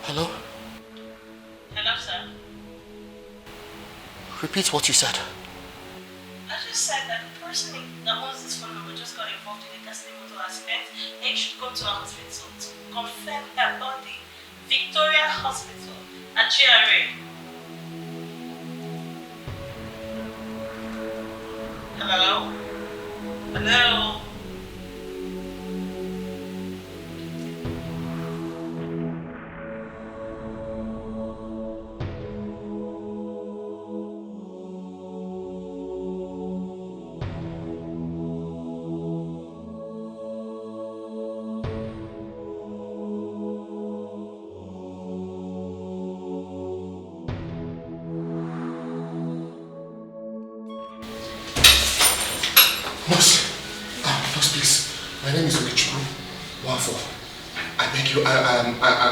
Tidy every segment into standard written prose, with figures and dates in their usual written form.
Hello? Hello, sir. Repeat what you said. I just said that the person that owns this phone number just got involved in a ghastly motor accident. They should go to a hospital to confirm her body. Victoria Hospital at GRA. Hello? Hello?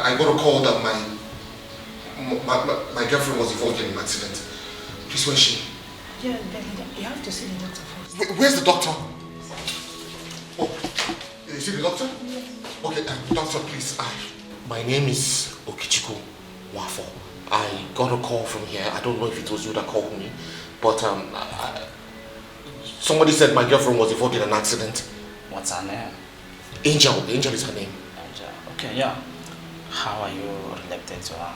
I got a call that my girlfriend was involved in an accident. Please, where's she? Yeah, you have to see the doctor first. Where's the doctor? Oh, is it the doctor? Yes. Okay, doctor, please. My name is Okichiku Wafo. I got a call from here. I don't know if it was you that called me, but somebody said my girlfriend was involved in an accident. What's her name? Angel. Angel is her name. Angel. Okay, yeah. How are you related to her?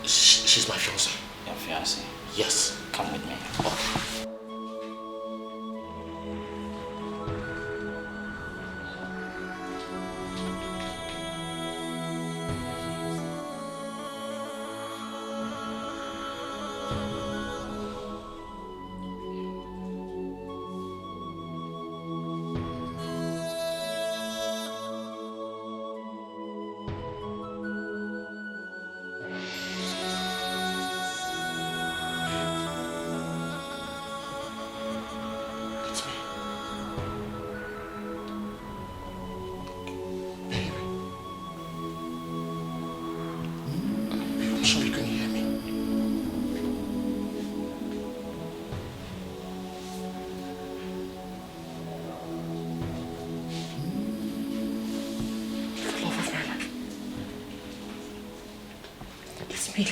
She's my fiancée. Your fiancée? Yes. Come with me. Okay.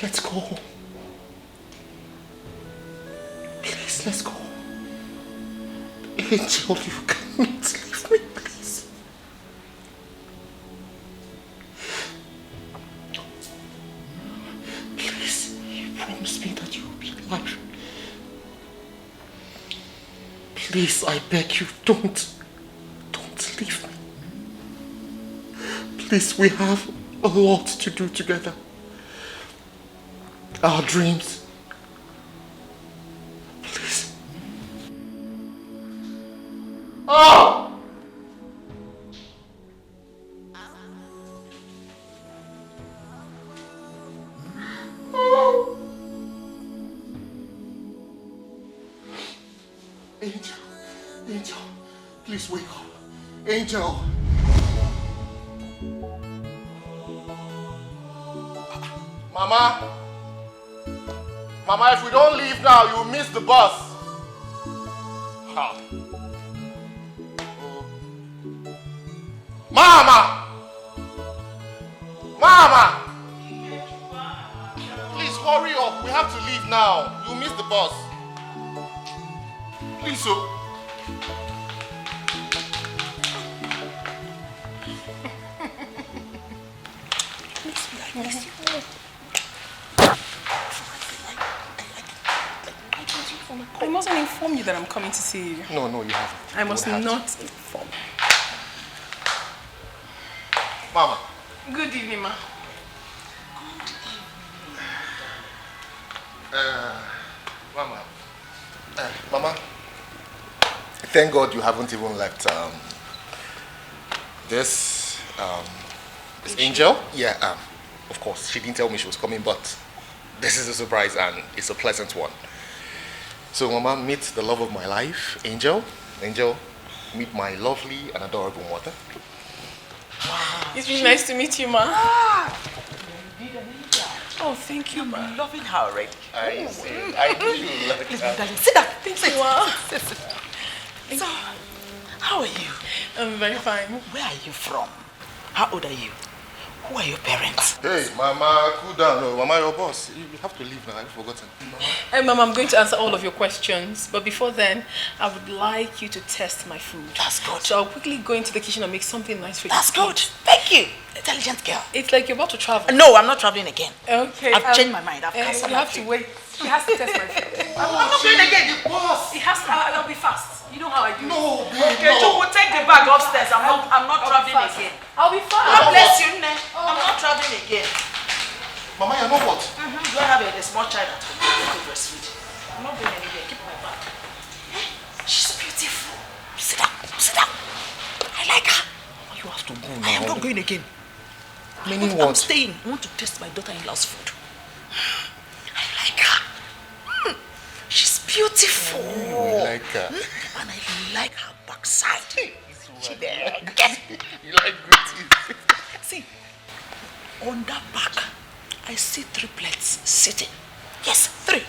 Let's go. Please, let's go. Angel, you cannot leave me, please. Please, you promised me that you will be alive. Please, I beg you, don't leave me. Please, we have a lot to do together. Our dreams. Please. Oh! Oh! Angel, please wake up. Angel. Mama. Mama, if we don't leave now, you'll miss the bus. Ha. Mama! Mama! Please hurry up. We have to leave now. You'll miss the bus. Please, so. I mustn't inform you that I'm coming to see you. No, you haven't. I must not inform. Mama. Good evening, ma. Mama. Thank God you haven't even left this Angel. Yeah, of course, she didn't tell me she was coming, but this is a surprise and it's a pleasant one. So, Mama, meet the love of my life, Angel. Angel, meet my lovely and adorable mother. Wow. It's really nice to meet you, ma. Oh, thank you, ma. I'm loving her already. I do love her. Sit down. Thank you. Wow. So, how are you? I'm very fine. Where are you from? How old are you? Who are your parents? Hey, Mama, cool down. No, Mama, your boss. You have to leave now. I've forgotten. Mama. Hey, Mama, I'm going to answer all of your questions. But before then, I would like you to test my food. That's good. So I'll quickly go into the kitchen and make something nice for you. That's good. Thank you. Intelligent girl. It's like you're about to travel. No, I'm not traveling again. Okay. I've changed my mind. I've cancelled You my have trip. to wait. He has to test my food. I'm not going again. The boss. It has to. I'll be fast. You know how I do. No, Okay, you will take the bag upstairs. I'm not traveling again. I'll be fast. God bless you, Nne. I'm not traveling again. Mama, you know what? Do I have a small child at home? I can breastfeed. I'm not going anywhere. Keep my bag. She's beautiful. Sit down. Sit down. I like her. You have to go now. I am not going again. Meaning I'm what? staying. I want to taste my daughter-in-law's food. I like her. She's beautiful. You like her? And I like her backside. She big. You like good teeth. See, on that back, I see triplets sitting. Yes, 3.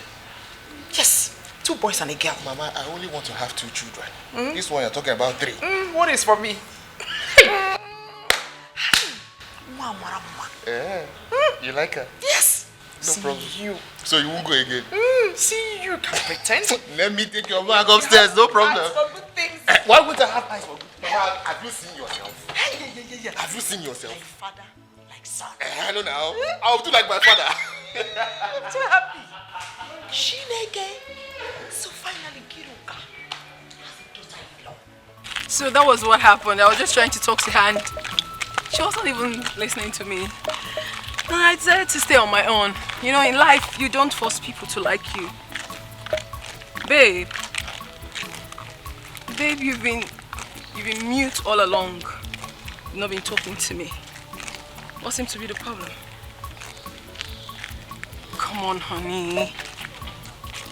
Yes, 2 boys and a girl. Mama, I only want to have 2 children. This one you're talking about 3. One is for me. You like her? Yes. No See problem. you. So you won't go again? See you. Can pretend. Let me take your bag upstairs, no problem. Ask for good things. Why would I have eyes for good? Mama, have you seen yourself? Yeah. Have you seen yourself? Like father, like son. I know now. I'll do like my father. I'm so happy. Shinege. So finally, Kiruka has a daughter-in-law. So that was what happened. I was just trying to talk to her and she wasn't even listening to me. And I decided to stay on my own. You know, in life, you don't force people to like you. Babe. Babe, you've been mute all along. You've not been talking to me. What seems to be the problem? Come on, honey.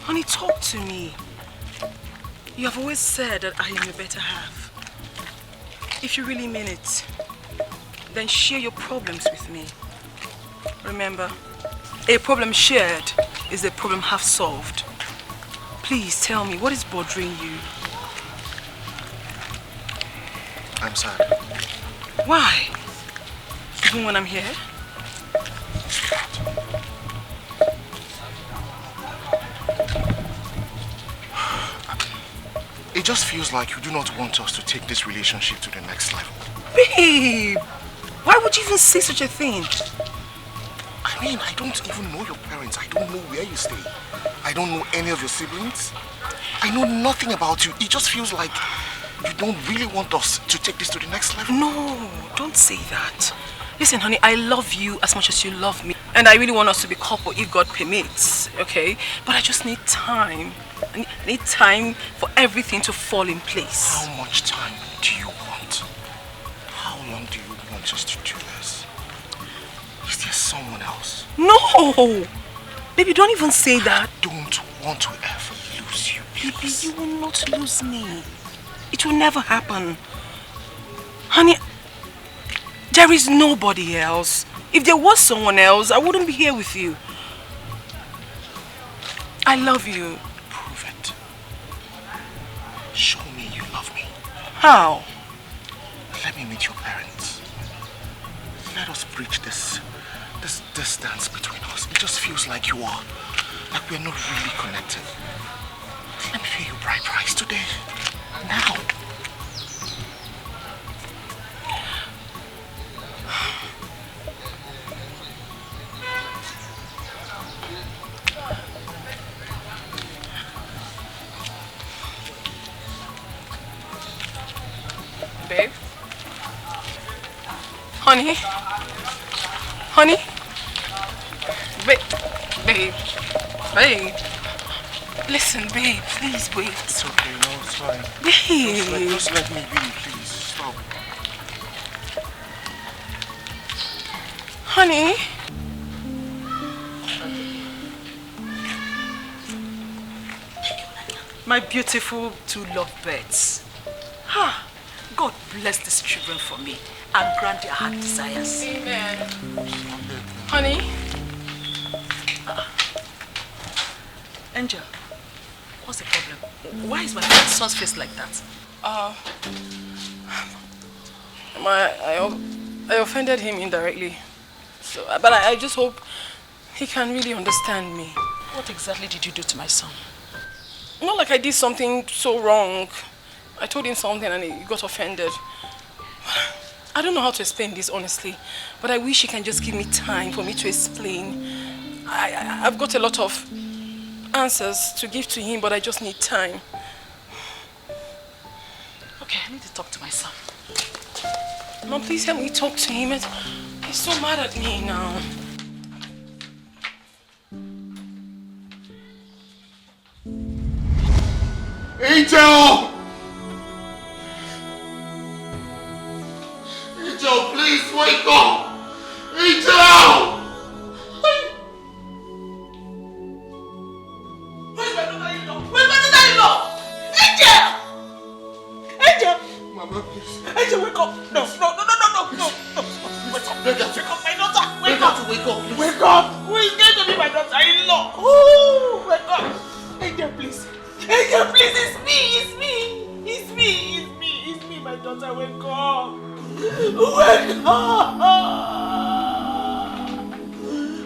Honey, talk to me. You have always said that I am your better half. If you really mean it, then share your problems with me. Remember, a problem shared is a problem half solved. Please tell me, what is bothering you? I'm sad. Why? Even when I'm here? It just feels like you do not want us to take this relationship to the next level. Babe! Why would you even say such a thing? I mean, I don't even know your parents. I don't know where you stay. I don't know any of your siblings. I know nothing about you. It just feels like you don't really want us to take this to the next level. No, don't say that. Listen, honey, I love you as much as you love me. And I really want us to be couple if God permits, okay? But I just need time. I need time for everything to fall in place. How much time do you want? How long do you want us to do this? Is there someone else? No! Baby, don't even say that. I don't want to ever lose you, please. Baby, you will not lose me. It will never happen. Honey, there is nobody else. If there was someone else, I wouldn't be here with you. I love you. Prove it. Show me you love me. How? Let me meet your parents. Let us bridge this distance between us. It just feels like we're not really connected. Let me pay you bride price today. Now. Babe? Honey? Honey? Babe? Babe? Listen, babe, please wait. It's okay, no, it's fine. Babe. Just let me be, please. Stop. Honey? My beautiful 2 lovebirds. Ah, God bless these children for me and grant their heart desires. Amen. Honey? Angel, what's the problem? Why is my son's face like that? I offended him indirectly. So, but I just hope he can really understand me. What exactly did you do to my son? Not like I did something so wrong. I told him something and he got offended. I don't know how to explain this honestly, but I wish he can just give me time for me to explain. I've got a lot of answers to give to him, but I just need time. Okay, I need to talk to my son. Mom, please help me talk to him. He's so mad at me now. Angel! Angel, please wake up! Angel! Where's my daughter-in-law? Where's my daughter-in-law? Angel! Angel! Mama, please. Angel, wake up! No. Wake up! Wake up, my daughter! Wake up! Wake up, please. Wake up! Who is going to be my daughter-in-law? Oh, wake up! Angel, please! Angel, please! It's me! My daughter, wake up! Wake up!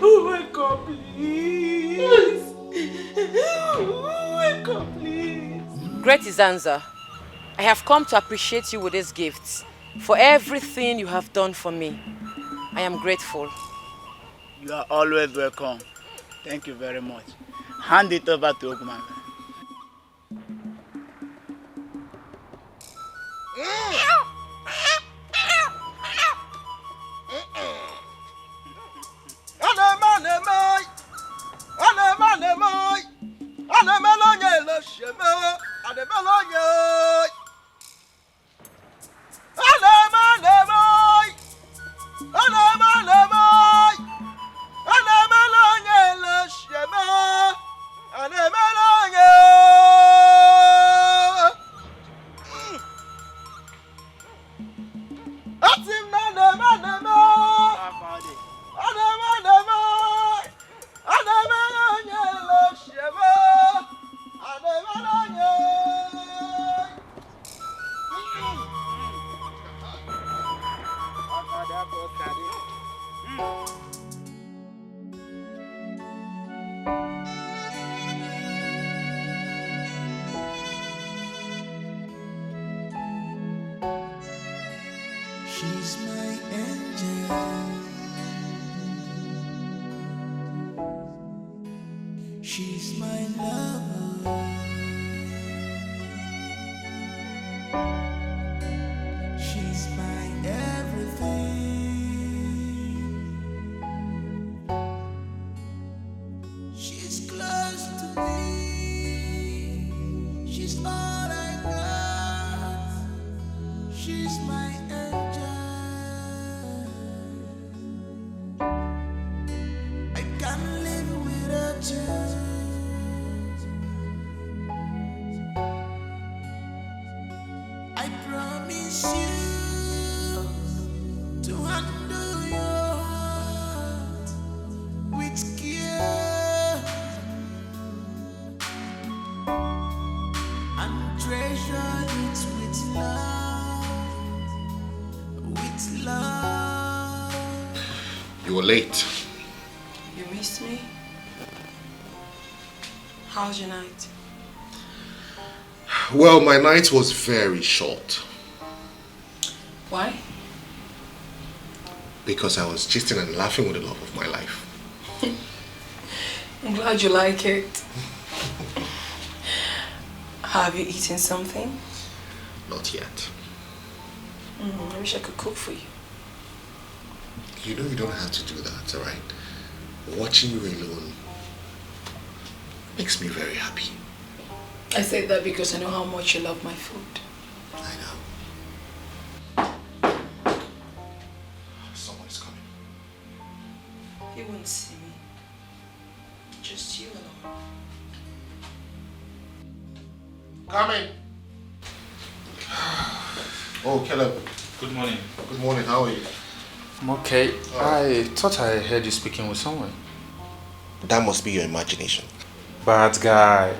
Wake up, please! Wake up, please! Great Izanza, I have come to appreciate you with these gifts for everything you have done for me. I am grateful. You are always welcome. Thank you very much. Hand it over to Ogumanga. She's my angel. She's my lover. She's my everything. She's close to me. She's all I got. She's my angel. I can't live without you. I promise you to handle your heart with care and treasure it with love, with love. You were late. You missed me? How's your night? Well, my night was very short Why? because I was gisting and laughing with the love of my life. I'm glad you like it. Have you eaten something? Not yet. I wish I could cook for you. You know you don't have to do that, alright? Watching you alone makes me very happy. I say that because I know how much you love my food. I know. Someone is coming. He won't see me. Just you alone. Coming. Oh, Caleb. Good morning. Good morning. How are you? I'm okay. I thought I heard you speaking with someone. That must be your imagination. Bad guy.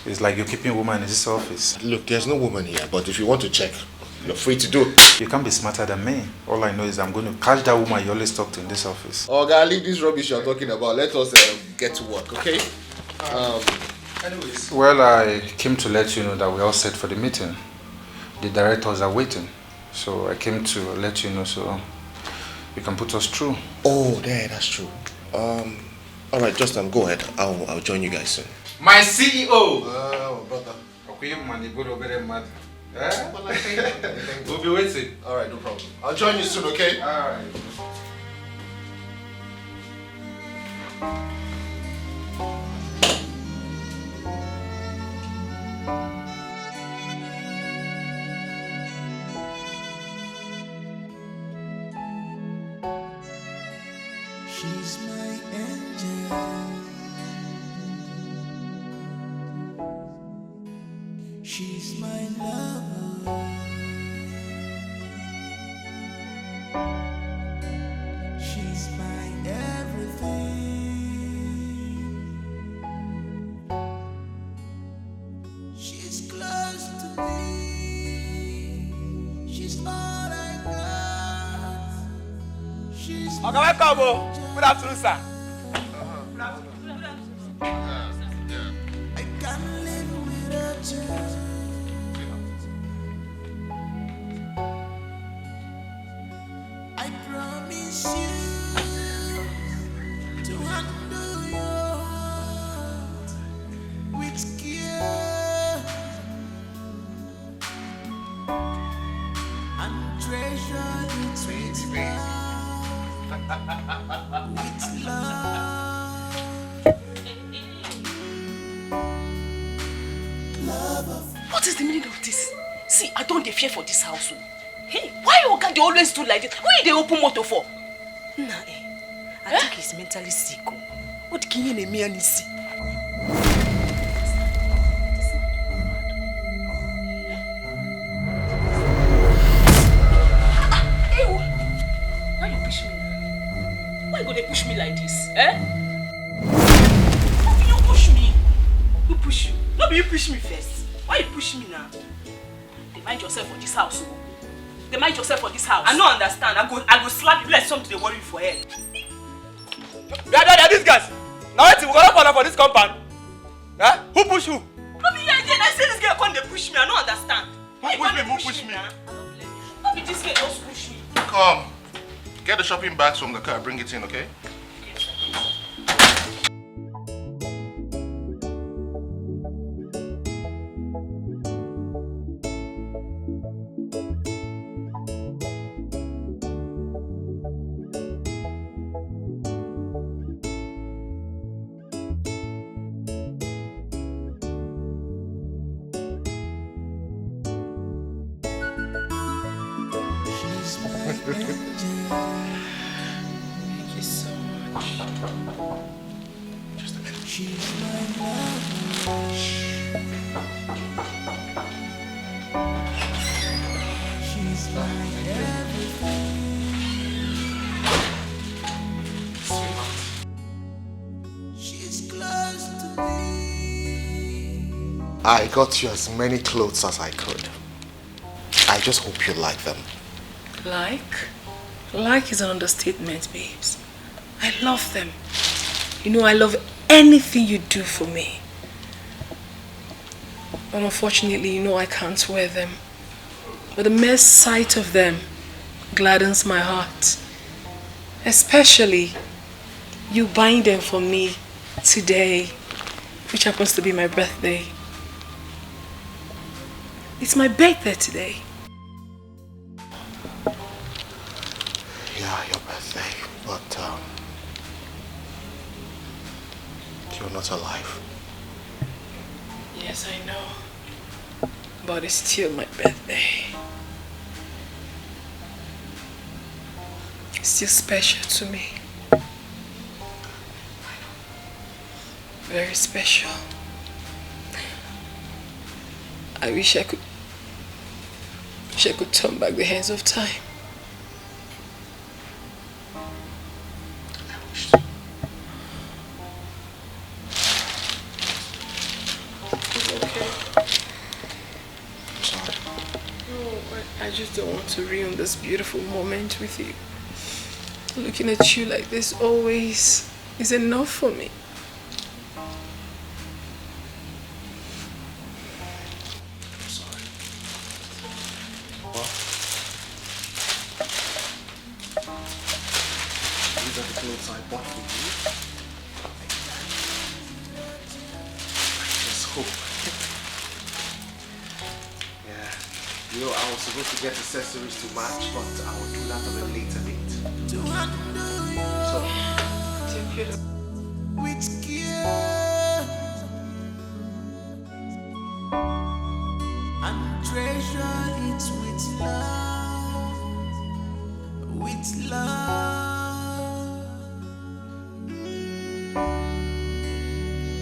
It's like you're keeping a woman in this office. Look, there's no woman here, but if you want to check, you're free to do. You can't be smarter than me. All I know is I'm going to catch that woman you always talk to in this office. Oh, God, leave this rubbish you're talking about. Let us get to work, okay? Anyways. Well, I came to let you know that we're all set for the meeting. The directors are waiting. So I came to let you know so you can put us through. Oh, yeah, that's true. All right, just go ahead. I'll join you guys soon. My CEO! Oh, brother. We'll be waiting. All right, no problem. I'll join you soon, okay? All right. She's my angel. She's my lover. She's my everything. She's close to me. She's all I got. She's Okay, welcome. Good afternoon, sir. I can't live without you. I promise you to handle your heart with care and treasure it with love. What is the meaning of this? See, I don't fear for this house. Hey, why Oga they always do like this? Why they open motor for? Nah, I think he's mentally sick. What can you name me and see? Why you push me? Why you push me like this? How can you push me? Who push you? No, you push me first. Why you push me now? They mind yourself for this house. They mind yourself for this house. I don't understand. I go slap you like something they worry you for head. Yeah, these guys. Now wait, we gonna corner for this compound. Huh? Who push who? No, be here again. I say this girl come they push me. I don't understand. Who push me? No, be this girl just push me. Come. Get the shopping bags from the car. Bring it in, okay? Thank you so much. Just a minute. She's my lover. She's my everything. She's close to me. I got you as many clothes as I could. I just hope you like them. Like? Like is an understatement, babes. I love them. You know, I love anything you do for me. But unfortunately, you know I can't wear them. But the mere sight of them gladdens my heart. Especially you buying them for me today, which happens to be my birthday. It's my birthday today. Yeah, your birthday, but you're not alive. Yes, I know. But it's still my birthday. It's still special to me. Very special. I wish I could turn back the hands of time. I I just don't want to ruin this beautiful moment with you. Looking at you like this always is enough for me. I'm sorry. What? These are the clothes I bought for you. I just hope. Yeah. You know, I was supposed to get accessories to match, but I will do that on a later date. So, Take it. With care and treasure it with love, with love.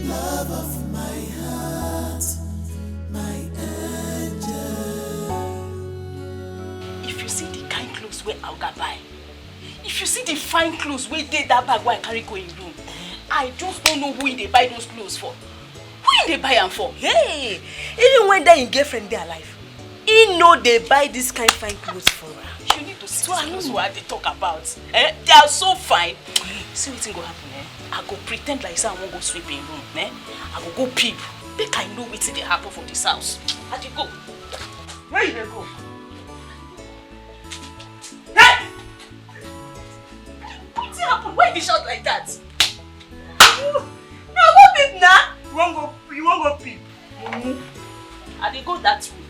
Love of my heart, my angel. If you see the kind clothes where I'll go buy, if you see the fine clothes where they that bag where I carry go in room, I just don't know who they buy those clothes for. Who they buy them for? Hey, even when they in girlfriend they alive, he know they buy this kind of fine clothes for her. You need to see what they talk about. They are so fine. See what go happen, I go pretend like I won't go sweep in room. I go go peep. Make I know what they happen for this house. How do you go? Where you go? Hey! What's happen? Why you shout like that? No, go peep now. You won't go peep. I dey go that way.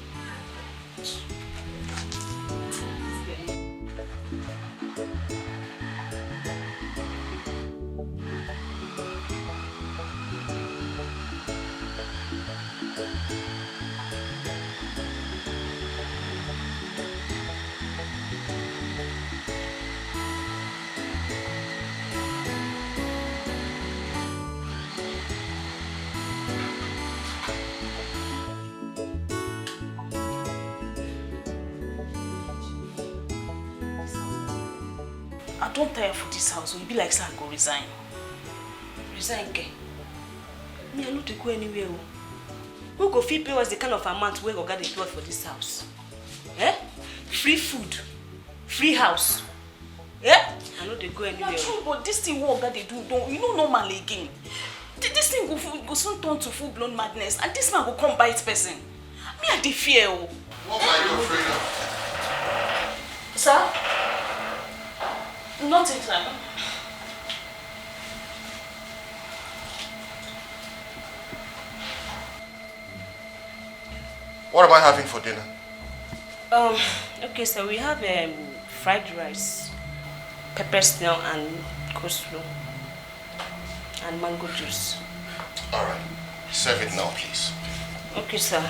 I don't tire for this house, so it be like say I go resign. Resign, ke? Me, I no dey go anywhere. Who go fit pay us the kind of amount where Oga dey pay us for this house? Eh? Free food, free house. Eh? I no dey go anywhere. Na true, but this thing what Oga dey do, don't you know normal again. This thing go soon turn to full-blown madness, and this man go come bite person. Me, I dey fear. what are you afraid of? Sir? Nothing, sir. What am I having for dinner? Okay, so we have fried rice, pepper snail and coleslaw, and mango juice. Alright. Serve it now, please. Okay, sir.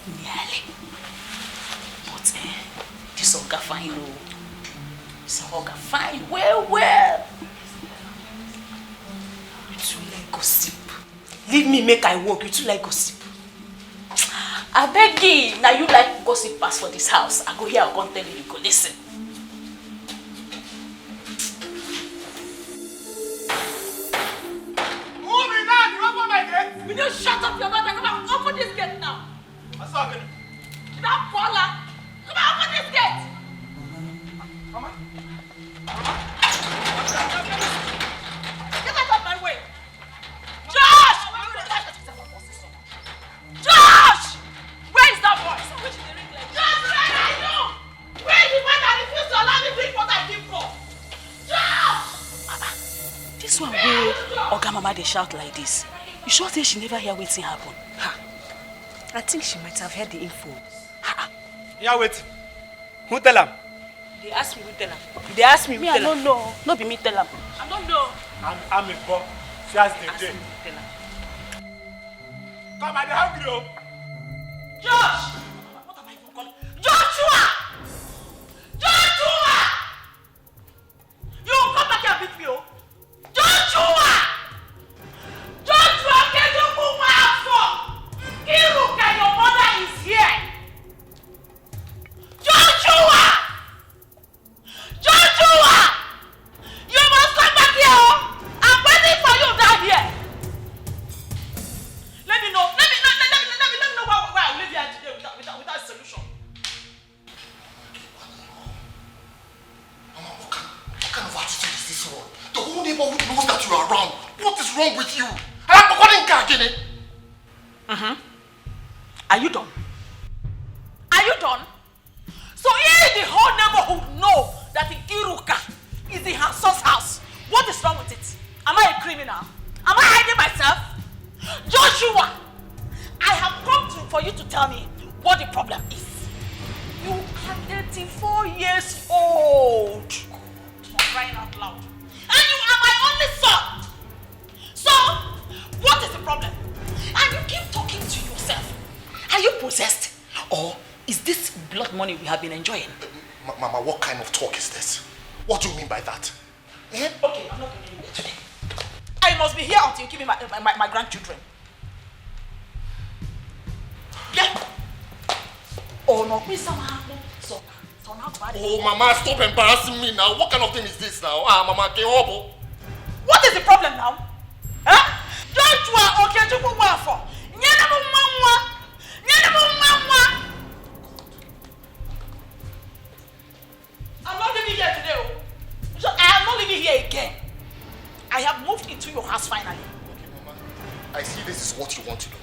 Nearly. But this Oga fine, oh. This Oga fine, well. You too like gossip. Leave me make I work, you too like gossip. I beg you, now you like gossip pass for this house. I go here, I'll come tell you, you go listen. Moving now, you open my gate. Will you shut up your mouth and come and open this gate now? What's happening? That baller! Come and open this gate! Mama? Get out of my way! Josh! Josh! Where is that boy? Josh, where are you? Where is the boy that refused to allow me to drink what I came for? Josh! This one where Oga Mama they shout like this. You sure say she never hear waiting happen? I think she might have heard the info. Yeah, wait. Who tell him? They asked me who tell her. They asked me who Me, I tell her. don't know. No be me tell him. I don't know. I'm a boy. She has the Ask day. me who tell her. Come, I'm hungry, oh. Josh! What am I even calling? Joshua! Joshua! You come back here and beat me, oh? Joshua! Joshua, can you move my house for? Iruka, your mother is here. Joshua! Joshua! You must come back here, oh! I'm waiting for you down here. Let me know. Let me know this one? The whole neighborhood knows that you are around. What is wrong with you? Are you done? Are you done? So if the whole neighborhood know that the Iruka is in her son's house, what is wrong with it? Am I a criminal? Am I hiding myself? Joshua, I have come for you to tell me what the problem is. You are 34 years old. I'm crying out loud. And you are my only son. So, what is the problem? And you keep talking to yourself. Are you possessed? Or is this blood money we have been enjoying? Mama, what kind of talk is this? What do you mean by that? Okay, I'm not going to leave it today. I must be here until you give me my grandchildren. Yeah. Oh no, please somehow. Oh, Mama, stop embarrassing me now. What kind of thing is this now? Mama, get horrible. What is the problem now? Huh? Joshua, okay, to go well for. I'm not living here today. So I am not living here again. I have moved into your house finally. Okay, Mama. I see this is what you want to do.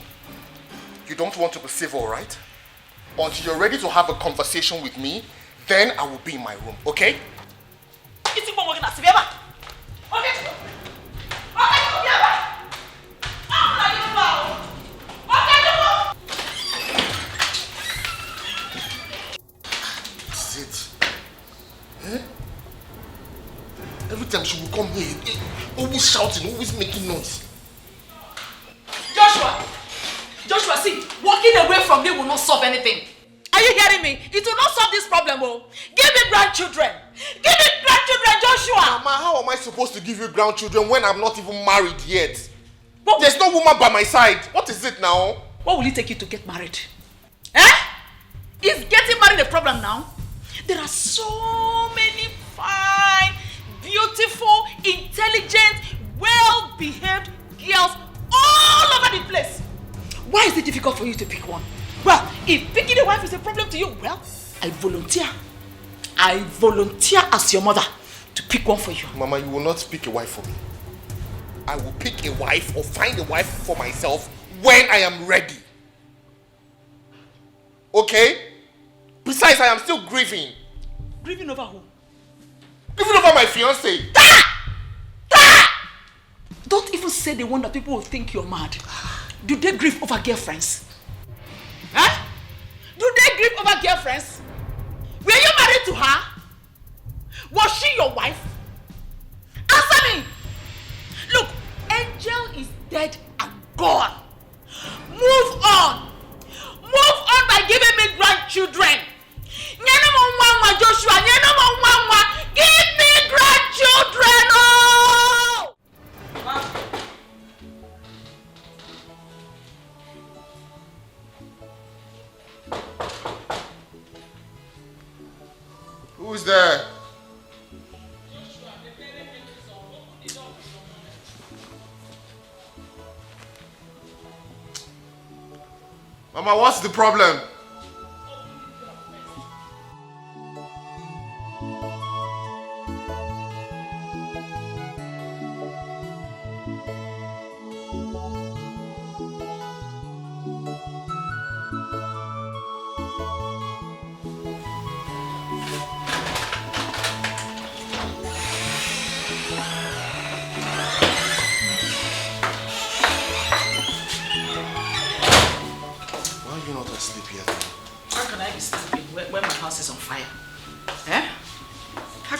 You don't want to be civil, right? Until you're ready to have a conversation with me, then I will be in my room, okay? This is it. Eh? Every time she will come here, always shouting, always making noise. Joshua, see, walking away from me will not solve anything. Are you hearing me? It will not solve this problem, oh. Give me grandchildren. Give me grandchildren, Joshua. Mama, how am I supposed to give you grandchildren when I'm not even married yet? There's no woman by my side. What is it now? What will it take you to get married? Eh? Is getting married a problem now? There are so many fine, beautiful, intelligent, well-behaved girls all over the place. Why is it difficult for you to pick one? Well, if picking a wife is a problem to you, well, I volunteer as your mother to pick one for you. Mama, you will not pick a wife for me. I will pick a wife or find a wife for myself when I am ready. Okay? Besides, I am still grieving. Grieving over who? Grieving over my fiancé. Don't even say the one that people will think you're mad. Do they grieve over girlfriends? Huh? Do they grieve over girlfriends? Were you married to her? Was she your wife? Answer me! Look, Angel is dead and gone. Move on. Move on by giving me grandchildren. Joshua, give me grandchildren! Oh! Who's there? Mama, what's the problem?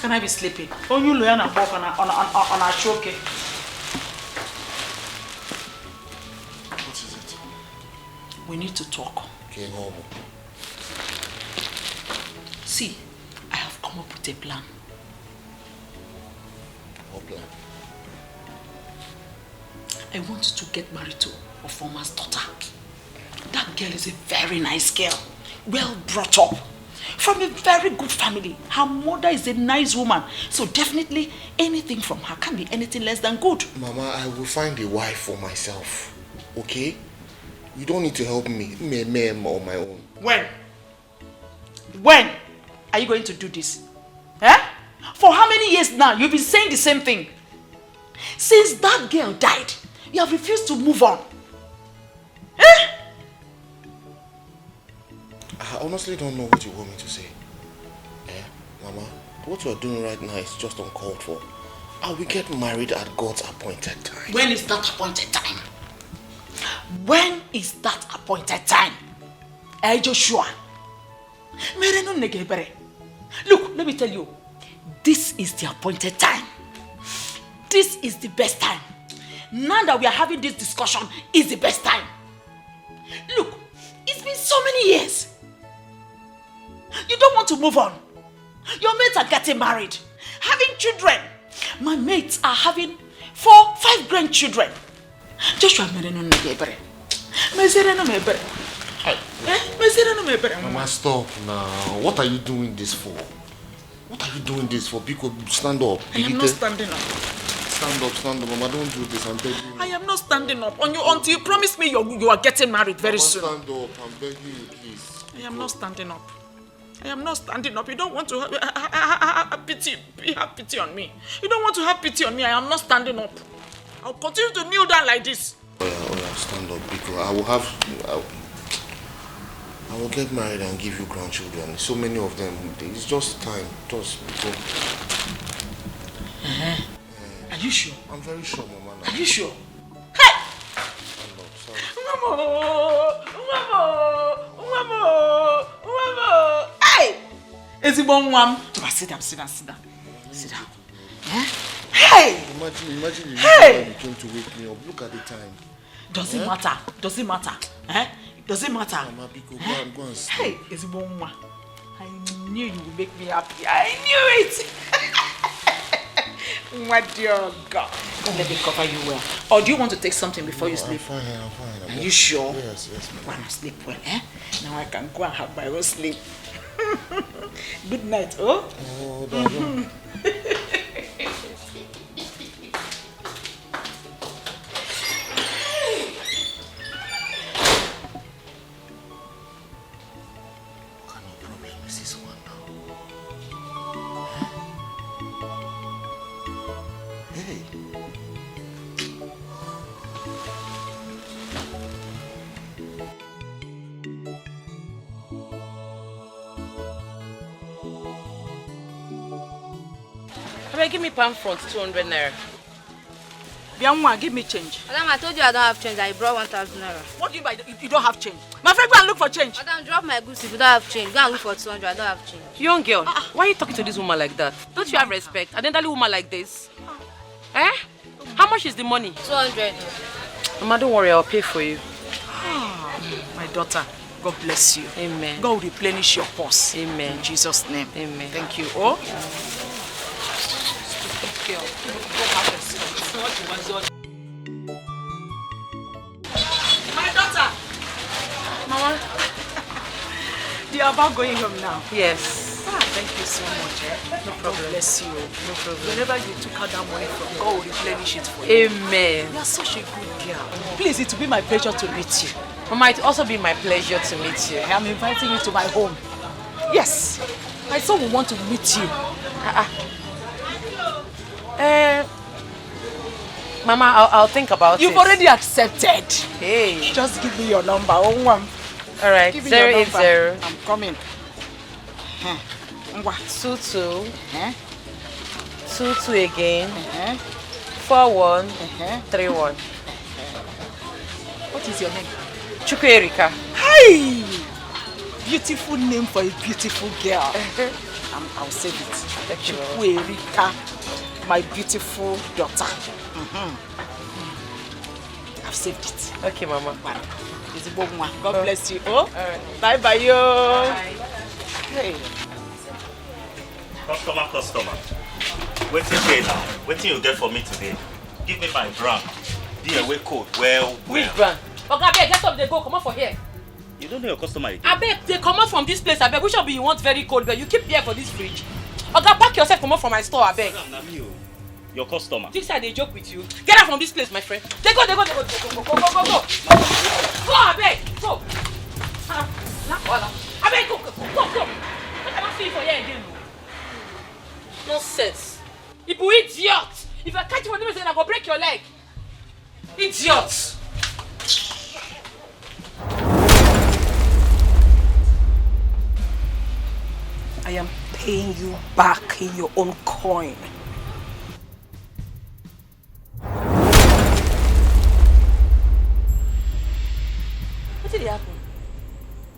Can I be sleeping? Oh, you learn a walk on a choke. What is it? We need to talk. Okay, no. See, I have come up with a plan. What plan? I want to get married to a former's daughter. That girl is a very nice girl, well brought up, from a very good family. Her mother is a nice woman, so definitely anything from her can't be anything less than good. Mama, I will find a wife for myself, okay? You don't need to help me on my own. When are you going to do this? Eh? For how many years now? You've been saying the same thing. Since that girl died, you have refused to move on. Eh? I honestly don't know what you want me to say. Mama, what you are doing right now is just uncalled for. I will get married at God's appointed time. When is that appointed time? When is that appointed time? Hey, Joshua. Look, let me tell you. This is the appointed time. This is the best time. Now that we are having this discussion, is the best time. Look, it's been so many years. You don't want to move on. Your mates are getting married, having children. My mates are having 4, 5 grandchildren. Joshua, Mama, stop now. What are you doing this for? What are you doing this for? Because stand up. I am not standing up. Stand up, Mama. Don't do this. I'm begging you. I am not standing up until you promise me you are getting married very soon. Stand up. I'm begging you, please. I am not standing up. I am not standing up. You don't want to have pity on me. You don't want to have pity on me. I am not standing up. I'll continue to kneel down like this. Oh yeah, stand up, because I will get married and give you grandchildren. So many of them. It's just time. Just go. Are you sure? I'm very sure, Mama. Are you sure? Hey! Hey! Sit down. Sit down. Hey! Imagine Hey! you came to wake me up. Look at the time. Does it matter? Does it matter? Does it matter? Mama, go and sleep. Hey, I knew you would make me happy. I knew it. My dear God. Let me cover you well. Or do you want to take something before you sleep? I'm fine. Are you sure? Yes. Go and sleep well, eh? Now I can go and have my own sleep. Good night, oh? Oh, darling. Give me palm front, 200 naira. Bianwa, give me change. Madam, I told you I don't have change. I brought 1,000 naira. What do you mean you don't have change? My friend, go and look for change. Madam, drop my goods if you don't have change. Go and look for 200. I don't have change. Young girl, why are you talking to this woman like that? Don't you have respect? An elderly woman like this? Eh? How much is the money? 200. Mama, don't worry, I'll pay for you. My daughter, God bless you. Amen. God will replenish your purse. Amen. In Jesus' name. Amen. Thank you. Oh. My daughter. Mama. You are about going home now? Yes. Thank you so much. No problem. God bless you. No problem. Whenever you took out that money from, God will replenish it for you. Amen. You are such a good girl. Please, it will be my pleasure to meet you. Mama, it will also be my pleasure to meet you. I am inviting you to my home. Yes. My son will want to meet you. Mama, I'll think about it. You've already accepted. Hey. Just give me your number. All right. Give me 080. your number. I'm coming. 22. 22 again. 4131. What is your name? Chukwuerika. Hey! Beautiful name for a beautiful girl. I'll save it. Thank you. Chukwuerika, my beautiful daughter. I've saved it. Okay, Mama. God bless you. Oh, right. Bye, yo. Bye. Hey. Customer. Waiting here now. Waiting you get for me today. Give me my brand. The away code. Well. Which brand? Okay, get up. They go. Come on for here. You don't know your customer again. I beg, they come out from this place. I beg, which one be you want very cold, but you keep here for this fridge. Okay, pack yourself. Come out from my store. I beg. Your customer. This side they joke with you. Get out from this place, my friend. They go. Go. Go, I beg. Go. I beg, go. I cannot see you for here again. Nonsense. You idiot! If I catch you on the message, I'm gonna break your leg. Idiot! I am paying you back in your own coin. What did happen?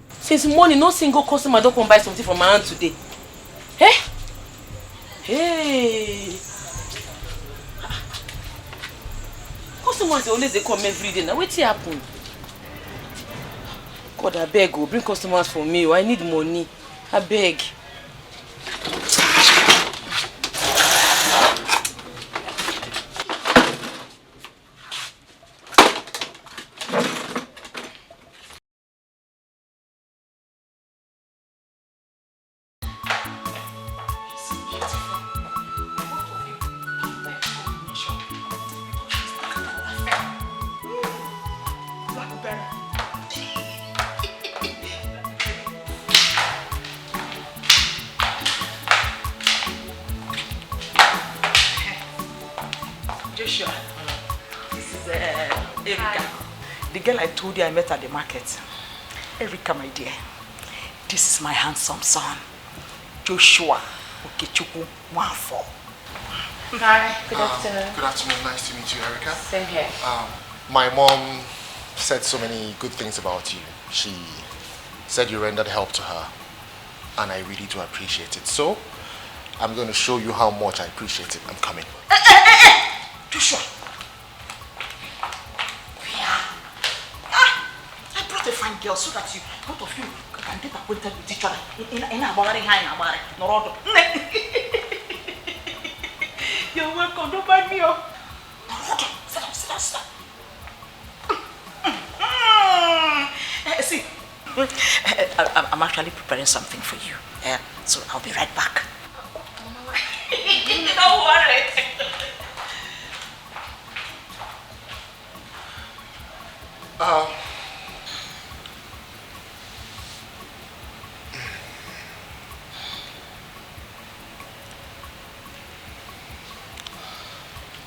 Since morning, no single customer don't come buy something from my hand today. Eh? Hey! Customers always they come every day. Now what happen? God, I beg you, bring customers for me. I need money. I beg. Joshua, this is Erica. The girl I told you I met at the market. Erica, my dear, this is my handsome son, Joshua Okechukwu Mwafo. Hi, good afternoon. Good afternoon, nice to meet you, Erica. Same here. My mom said so many good things about you. She said you rendered help to her, and I really do appreciate it. So, I'm going to show you how much I appreciate it. I'm coming. Joshua! I brought a fine girl so that you, both of you, can get acquainted with each other. You're welcome, don't mind me. Sit down, sit down. See, I'm actually preparing something for you. So I'll be right back. Don't worry.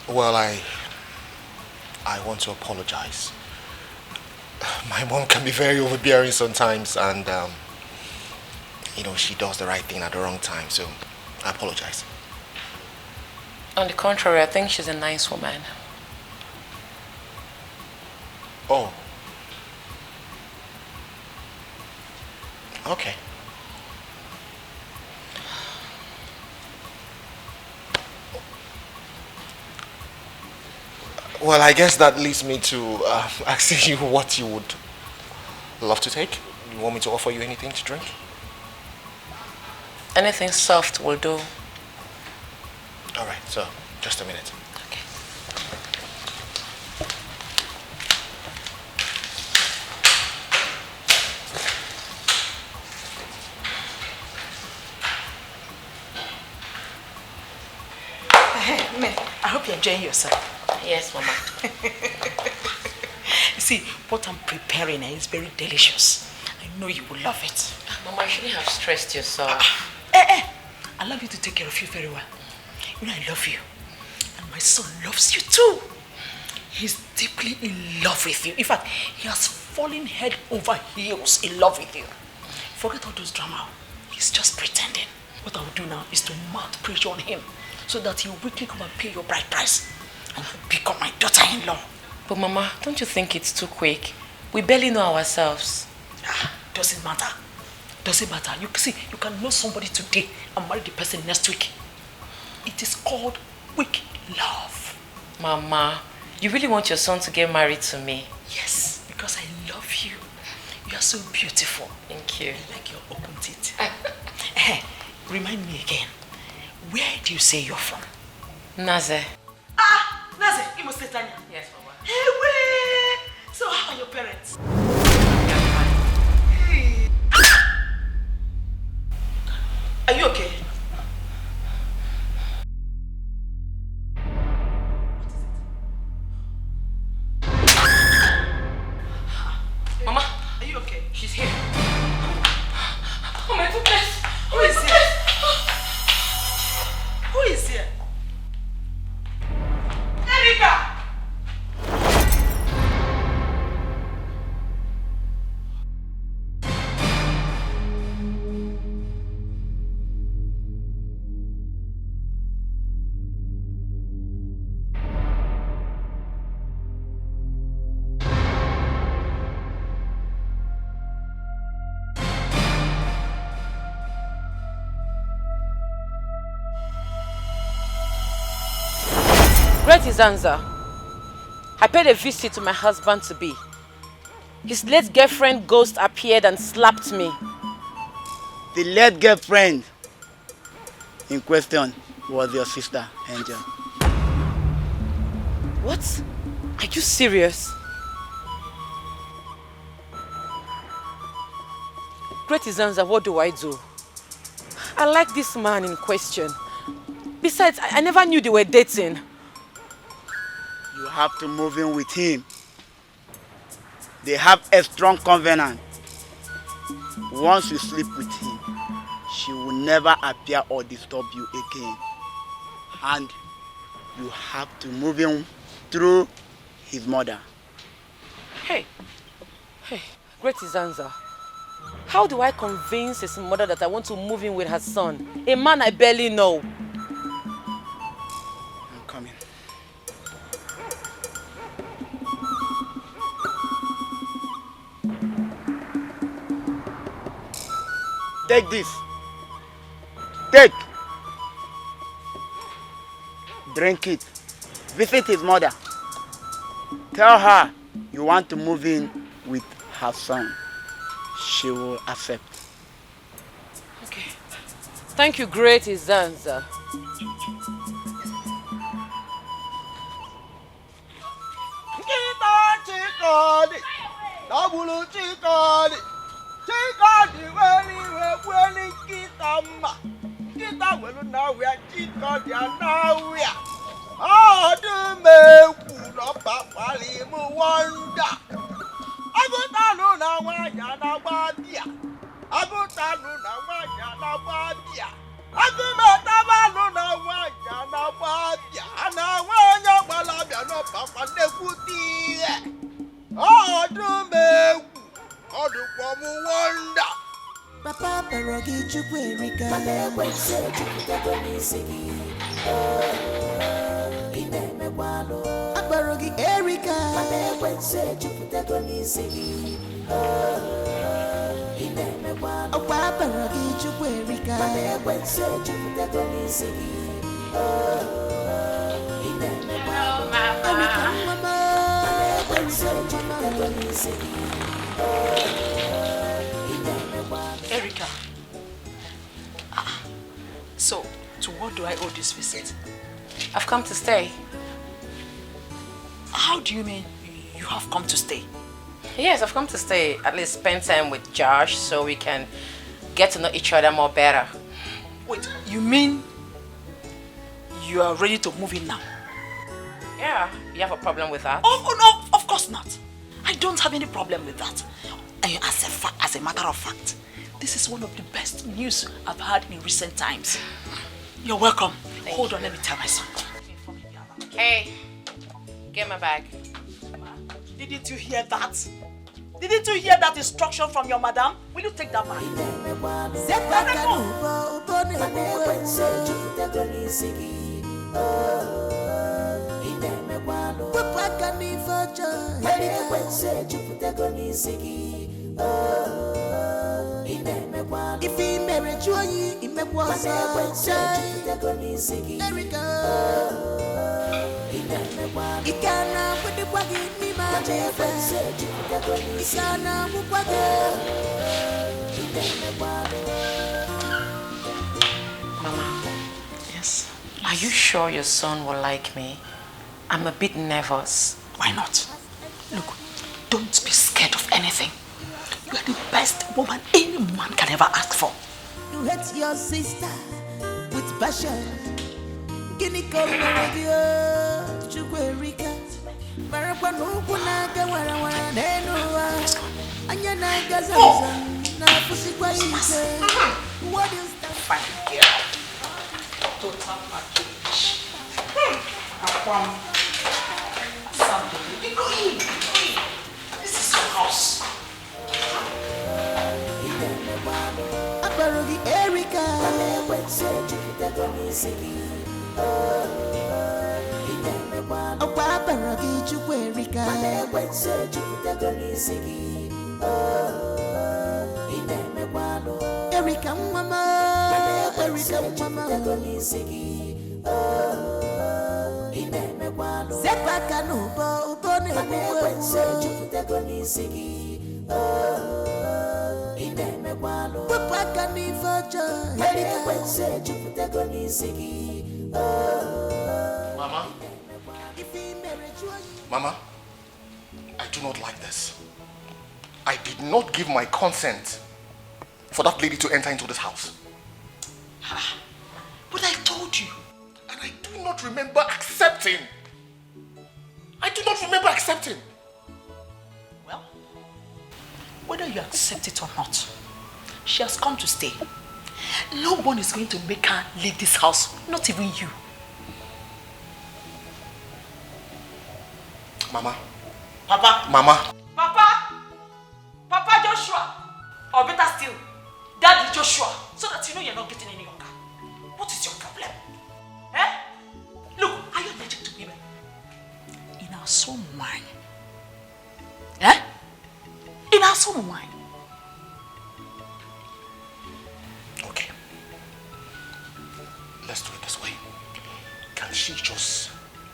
Well, I want to apologize. My mom can be very overbearing sometimes, and she does the right thing at the wrong time, so I apologize. On the contrary, I think she's a nice woman. Oh. Okay. Well, I guess that leads me to asking you what you would love to take. You want me to offer you anything to drink? Anything soft will do. All right, so just a minute. Okay. Hey, man, I hope you're enjoying yourself. Yes, Mama. See, what I'm preparing is very delicious. I know you will love it. Mama, you shouldn't have stressed yourself. I love you to take care of you very well. You know I love you. And my son loves you too. He's deeply in love with you. In fact, he has fallen head over heels in love with you. Forget all those drama. He's just pretending. What I will do now is to mount pressure on him so that he'll quickly come and pay your bride price and become my daughter-in-law. But Mama, don't you think it's too quick? We barely know ourselves. Doesn't matter. Doesn't matter. You see, you can know somebody today and marry the person next week. It is called quick love. Mama, you really want your son to get married to me? Yes, because I love you. You are so beautiful. Thank you. I like your open teeth. Remind me again. Where do you say you're from? Naze. Naze, you must say Tanya. Yes, Mama. Hey, wait. So how are your parents? Are you okay? Mama, are you okay? She's here. Oh my goodness. Who is it? Who Great Izanza, I paid a visit to my husband-to-be. His late girlfriend ghost appeared and slapped me. The late girlfriend in question was your sister, Angel. What? Are you serious? Great Izanza, what do I do? I like this man in question. Besides, I never knew they were dating. You have to move in with him. They have a strong covenant. Once you sleep with him, she will never appear or disturb you again. And you have to move in through his mother. Hey, Great Izanza, how do I convince his mother that I want to move in with her son? A man I barely know. I'm coming. Take this. Take. Drink it. Visit his mother. Tell her you want to move in with her son. She will accept. Okay. Thank you, Great Izanza. Papa Perogi Chukwerika Wese Chukutegonisiki Ineme Walo Aparogi Erika Wese Chukutegonisiki Ineme Walo Papa Perogi Chukwerika Wese Chukutegonisiki Ineme Walo Erika Mama Wese Chukutegonisiki Erica. So, to what do I owe this visit? I've come to stay. How do you mean you have come to stay? Yes, I've come to stay. At least spend time with Josh so we can get to know each other more better. Wait, you mean you are ready to move in now? Yeah, you have a problem with that? Oh no, of course not. I don't have any problem with that. And as a matter of fact, this is one of the best news I've had in recent times. You're welcome. Hold on, let me tell my son. Hey, get my bag. Didn't you hear that? Didn't you hear that instruction from your madam? Will you take that bag? If he married you, he may was Erica. He can't put the bag in me, my baby. He can't put the Mama. Yes? Are you sure your son will like me? I'm a bit nervous. Why not? Look, don't be scared of anything. You are the best woman any man can ever ask for. You hate your sister with passion. Guinea come with you, Chukwerika. Marapanukunaga wara nenua. Anyana gaza na pusikwa ise. What is that? Fine girl. Total package. Something. This is your house. Aparogi Erika. Aparogi Chukwerika. Erika mama. Erika mama. Zepaka n'ubo ubo na-ekwense jupụtago n'isi gị. Ị na-emekwalụ wepụ aka n'ife ọjọọ na-ekwense jupụtago n'isi gị. Mama, I do not like this. I did not give my consent for that lady to enter into this house. But I told you. And I do not remember accepting. I do not remember accepting. Well, whether you accept it or not, she has come to stay. No one is going to make her leave this house, not even you. Mama. Papa. Mama. Papa. Papa Joshua. Or better still, Daddy Joshua. So that you know you're not getting any younger. What is your problem? Eh? Look, are you allergic to women? In our soul wine. Eh? In our soul wine. Okay. Let's do it this way. Can she just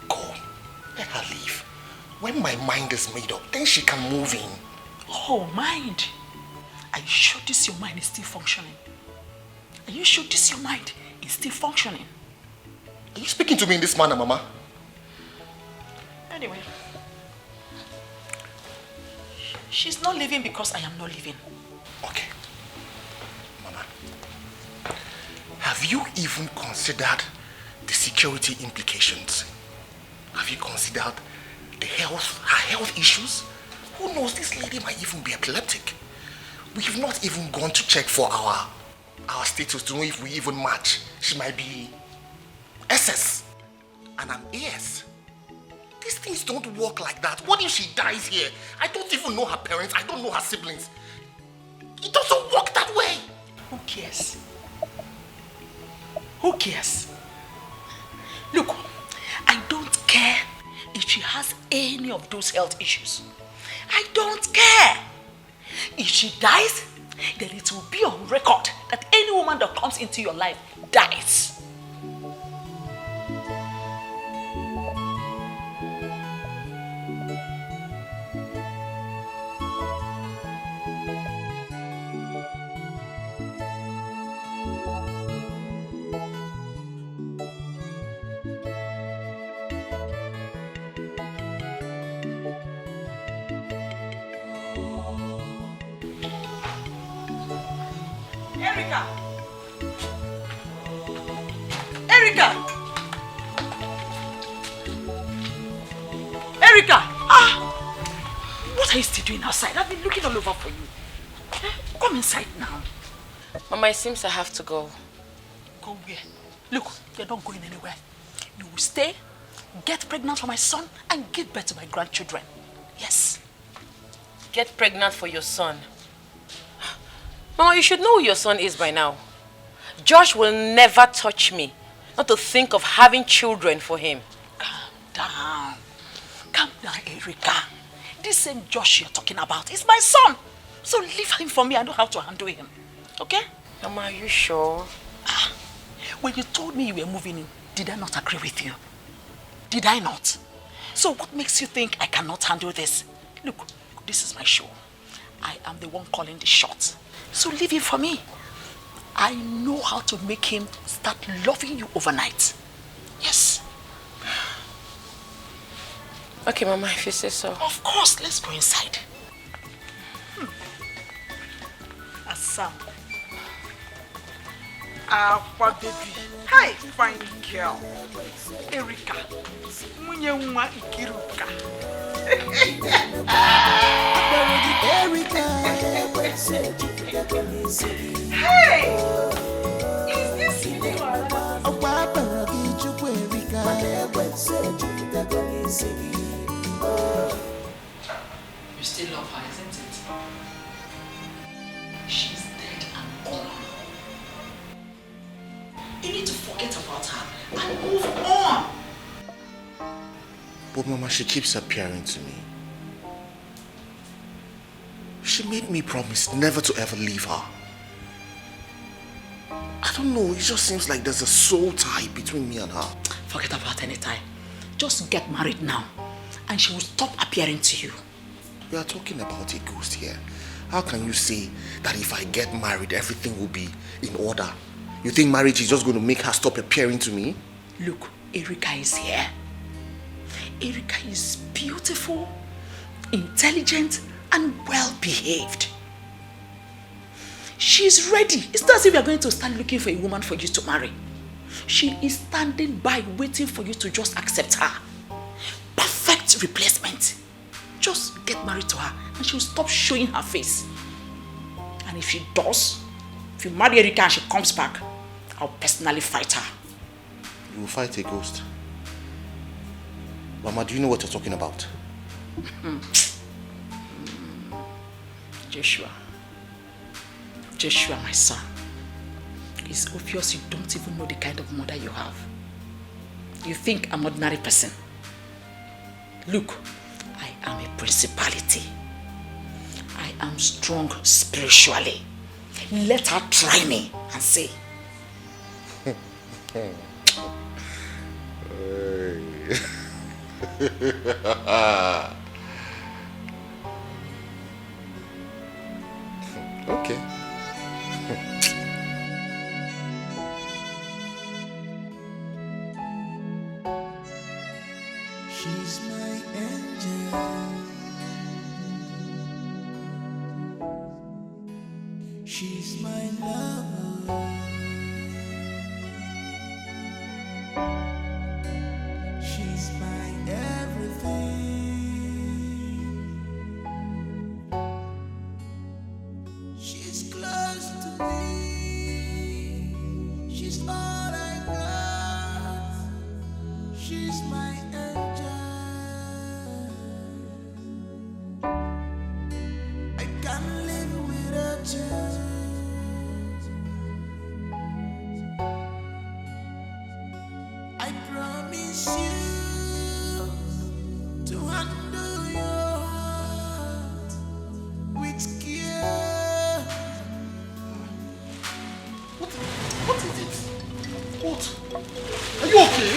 go? Let her leave. When my mind is made up, then she can move in. Oh, mind. Are you sure this your mind is still functioning? Are you sure this your mind is still functioning? Are you speaking to me in this manner, Mama? Anyway. She's not leaving because I am not leaving. Okay. Mama. Have you even considered the security implications? Have you considered her health issues? Who knows, this lady might even be epileptic. We've not even gone to check for our status to know if we even match. She might be SS and I'm AS. These things don't work like that. What if she dies here? I don't even know her parents. I don't know her siblings. It doesn't work that way. Who cares? Who cares? Look, I don't care if she has any of those health issues. I don't care. If she dies, then it will be on record that any woman that comes into your life dies. Erica! Erica! Erica! What are you still doing outside? I've been looking all over for you. Come inside now. Mama, it seems I have to go. Go where? Look, you're not going anywhere. You will stay, get pregnant for my son, and give birth to my grandchildren. Yes. Get pregnant for your son? Mama, you should know who your son is by now. Josh will never touch me. Not to think of having children for him. Calm down. Calm down, Erica. This same Josh you're talking about is my son. So leave him for me. I know how to handle him. Okay? Mama, are you sure? When you told me you were moving in, did I not agree with you? Did I not? So what makes you think I cannot handle this? Look, this is my show. I am the one calling the shots. So leave him for me. I know how to make him start loving you overnight. Yes. Okay, Mama, if you say so. Of course, let's go inside. Assam. Aqua baby. Hi, fine girl. Erica. Munye nwa Ikiruka. Hey! Is this you? You still love her, isn't it? She's dead and gone. You need to forget about her and move on. But Mama, she keeps appearing to me. She made me promise never to ever leave her. I don't know, it just seems like there's a soul tie between me and her. Forget about any tie. Just get married now, and she will stop appearing to you. We are talking about a ghost here. How can you say that if I get married, everything will be in order? You think marriage is just going to make her stop appearing to me? Look, Erika is here. Erika is beautiful, intelligent, and well-behaved. She's ready. It's not as if you're going to start looking for a woman for you to marry. She is standing by waiting for you to just accept her. Perfect replacement. Just get married to her and she'll stop showing her face. And if she does, if you marry Erika and she comes back, I'll personally fight her. You will fight a ghost? Mama, do you know what you're talking about? Joshua, my son. It's obvious you don't even know the kind of mother you have. You think I'm an ordinary person. Look, I am a principality. I am strong spiritually. Let her try me and see. Okay. She's my angel. She's my lover. She's my everything. She's close to me. She's all I got. She's my angel. I can't live without you. I promise you to handle your heart with care. What is it? What? Are you okay?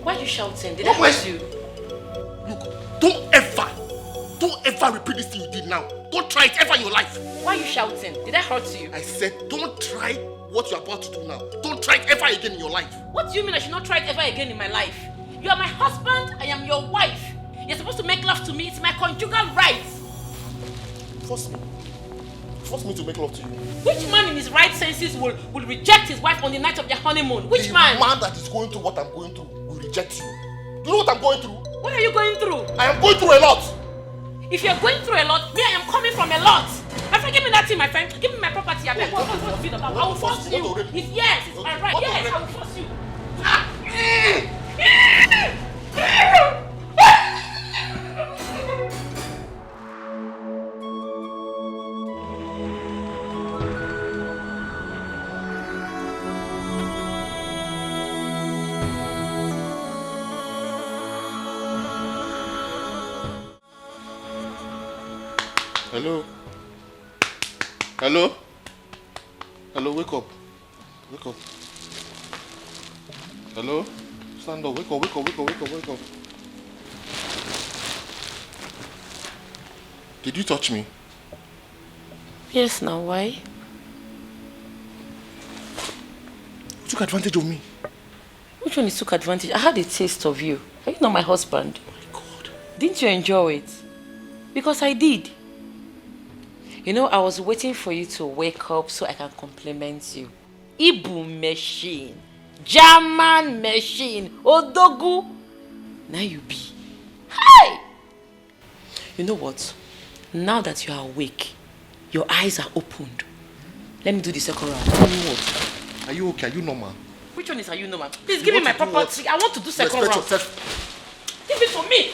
Why are you shouting? Did I hurt you? Look, don't ever repeat this thing you did now. Don't try it ever in your life. Why are you shouting? Did I hurt you? I said don't try what you're about to do now. Don't try it ever again in your life. What do you mean I should not try it ever again in my life? You are my husband, I am your wife. You're supposed to make love to me, it's my conjugal rights. Force me to make love to you. Which man in his right senses will reject his wife on the night of their honeymoon? Which man? The man that is going through what I'm going through will reject you. Do you know what I'm going through? What are you going through? I am going through a lot. If you're going through a lot, me, I am coming from a lot. My friend, give me that thing, my friend. Give me my property. I beg. What is it about? I will force you. Yes, it's my right. Yes, I will force you. Hello? Hello? Hello, wake up. Wake up. Hello? Stand up, wake up. Did you touch me? Yes, now why? You took advantage of me. Which one is took advantage? I had a taste of you. Are you not my husband? Oh my God. Didn't you enjoy it? Because I did. You know, I was waiting for you to wake up so I can compliment you. Ibu machine. German machine. Odogu. Now you be. Hi! You know what? Now that you are awake, your eyes are opened. Let me do the second round. Tell me what? Are you okay? Are you normal? Which one is are you normal? Please give me my property. I want to do second round. Give it to me.